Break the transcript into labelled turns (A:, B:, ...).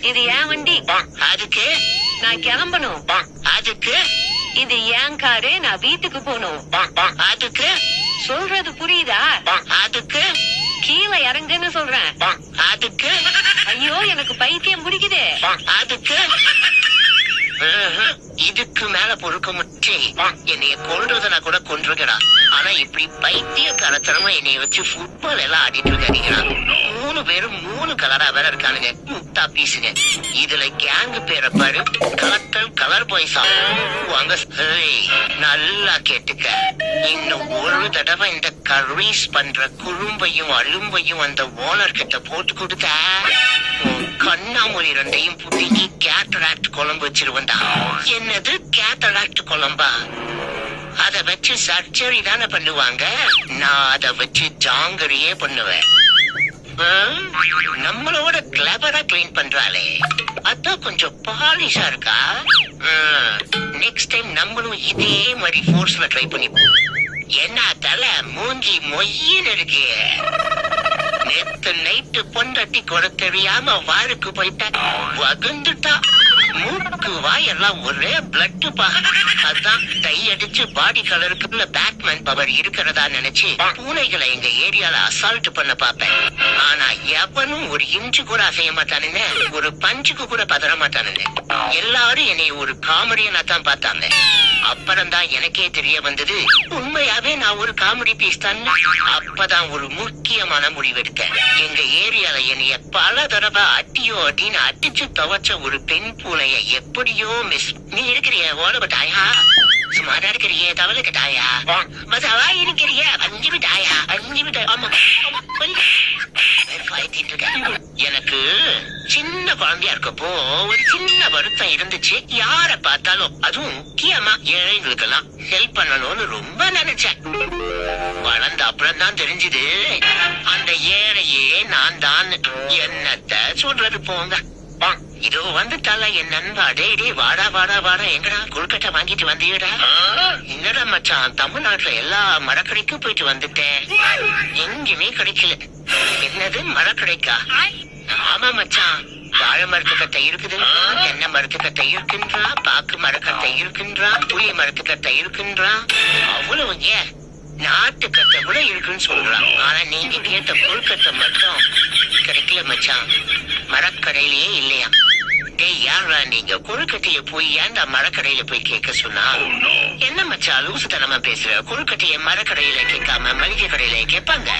A: இது ஏன் வண்டி.
B: அதுக்கு
A: நான் கிளம்பணும்.
B: அதுக்கு
A: இது ஏன் காரு. நான் வீட்டுக்கு போகணும்.
B: அதுக்கு
A: சொல்றது புரியுதா.
B: அதுக்கு
A: கீழே இறங்குன்னு சொல்றேன்.
B: அதுக்கு
A: ஐயோ எனக்கு பைத்தியம் பிடிக்குது.
B: அதுக்கு இதுக்கு மேல பொறுக்க முற்றி என்னைய கொல்றதுனா கூட கொன்றுகிறா. ஆனா இப்படி பைத்தியக்காரத்தனமா என்னைய வச்சு ஃபுட்பால் எல்லாம் ஆடிட்டு இருக்காதீங்களா. 3 பேரும் 3 கலரா வேற இருக்கானுங்க. முட்டா பீசுங்க. இதுல கேங்கு பேரை பாரு, கலக்கல் கலர் பாய்ஸா. வாங்க நல்லா கேட்டுக்க. இன்னும் ஒரு தடவை இந்த கர்வீஸ் பண்ற குறும்பையும் அலும்பையும் அந்த ஓனர் கிட்ட போட்டு கொடுத்த கண்ணாமொழி 2ஐயும் புடிங்கி கேட்டராக்ட் குழம்பு வச்சிருவா. என்னது கேட்டராக்ட் குழம்பா? அத வச்சு சர்ஜரி தானே பண்ணுவாங்க. நான் அத வச்சு ஜாங்கரியே பண்ணுவேன். நம்மளோட கிளவரா கிளீன் பண்றாளே, அதான் கொஞ்சம் பாலிஷா இருக்கா. நெக்ஸ்ட் டைம் நம்மளும் இதே மாதிரி ஃபோர்ஸ்ல ட்ரை பண்ணிப்போம். என்ன தலை மூஞ்சி மொய்யின்னு இருக்கு. நேத்து நைட்டு பொண்டாட்டி கொட தெரியாம வாருக்கு போயிட்டா, வகுந்துட்டா. மூக்கு வாயெல்லாம் ஒரே பிளட் பா. அதான் டை அடிச்சு பாடி கலருக்குள்ள பேட்மேன் பவர் இருக்கிறதா நினைச்சு பூனைகளை எங்க ஏரியால அசால்ட் பண்ண பாப்பேன். ஆனா எவனும் ஒரு இன்ச்சு கூட அசைய மாட்டானுங்க, ஒரு பஞ்சுக்கு கூட பதற மாட்டானுங்க. எல்லாரும் என்னை ஒரு காமெடியனா தான் பார்த்தாங்க. அப்புறம் தான் எனக்கே தெரிய வந்தது, உண்மையாவே நான் ஒரு காமெடி பீஸ் தான். அப்பதான் ஒரு முக்கியமான முடிவெடுத்தேன். எங்க ஏரியால என்னைய பல தடவை அட்டியோ அட்டின்னு அடிச்சு துவச்ச ஒரு பெண் பூனைய எப்படியோ மிஸ். நீ இருக்கிறிய ஓடப்பட்டாயா, சுமாரா இருக்கிறிய தவளை கட்டாயா, மசாவா இருக்கிறிய 5 விட்டாயா 5 விட்ட. ஆமா எனக்கு சின்ன குழந்தையா இருக்கப்போ ஒரு சின்ன வருத்தம் இருந்துச்சு. யார பார்த்தாலும் அதுவும் முக்கியமா ஏழைகளுக்கெல்லாம் ஹெல்ப் பண்ணணும்னு ரொம்ப நினைச்சேன். வளர்ந்த அப்புறம் தான் தெரிஞ்சுது அந்த ஏழையே நான் தான். என்னத்த சொல்றது போங்க. இதோ வந்துட்டால என் நண்பா. டே வாடா வாடா வாடா, எங்கடா கொழுக்கட்டை வாங்கிட்டு வந்தீடா? என்னடா மச்சான், தமிழ்நாட்டுல எல்லா மரக்கடைக்கும் போயிட்டு வந்துட்டேன், எங்குமே கிடைக்கல. என்னது மரக்கடைக்கா? ஆமா மச்சான், வாழை மரத்துக்கட்டை இருக்குதுன்றா, தென்னை மரத்துக்கட்டை இருக்குன்றா, பாக்கு மரக்கட்டை இருக்குன்றா, புளி மரத்துக்கட்டை இருக்குன்றா. அவ்வளவு ஏன் நாட்டுக்கட்டை கூட இருக்குன்னு சொல்றான். ஆனா நீங்க கேட்ட கொழுக்கட்டை மட்டும் கிடைக்கல மச்சான், மரக்கடையிலேயே இல்லையா. டேய் யாரா நீங்க, கொழுக்கட்டைய போய் ஏன்டா மரக்கடையில போய் கேட்க சொன்னா? என்ன மச்சான் லூசுத்தனமா பேசுற? கொழுக்கட்டைய மரக்கடையில கேட்காம மளிகை கடையில கேட்பாங்க.